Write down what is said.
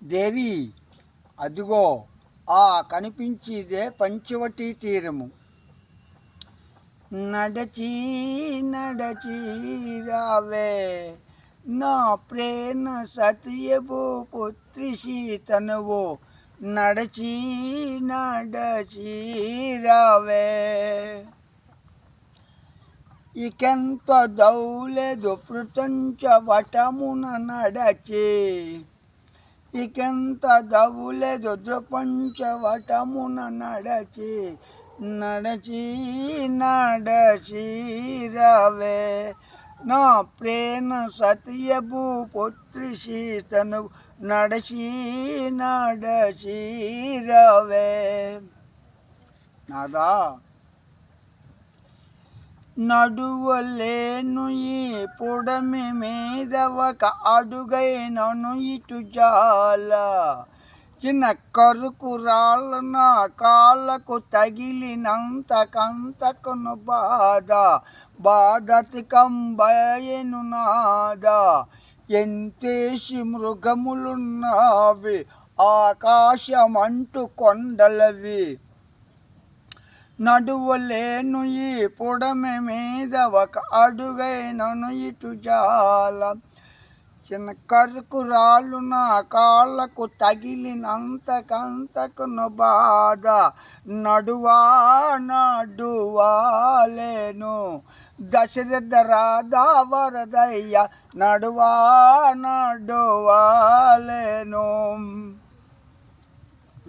దేవి, అదిగో ఆ కనిపించేదే పంచవటీ తీరము. నడచి నడచి రావే నా ప్రేమ సత్యవు పుత్రి సీతనువు, నడచి నడచి రావే. ఇకెంత దౌలెదు ప్రపంచ వటమున నడచి, ఇకెంత దౌలెదు ప్రపంచ వటమున నడచి, నడచి నడచి రావే నా ప్రేమ సత్యభూ పుత్రి సీతను, నడచి నడచి రావే. నాదా, నడువలేను ఈ పొడమి మీద ఒక అడుగైనను ఇటు జాల, చిన్న కరుకు రాళ్ళ నా కాళ్ళకు తగిలినంతకంతకును బాధ, బాధతికంబయను నాద. ఎంతేసి మృగములున్నావి ఆకాశమంటూ కొండలవి, నడువలేను ఈ పొడమి మీద ఒక అడుగైనను ఇటు జాల, చిన్న కరుకు రాళ్ళు నా కాళ్ళకు తగిలినంతకంతకును బాధ. నడువా నడువాలేను దశరథ రాధా వరదయ్య, నడువా నడువాలేను.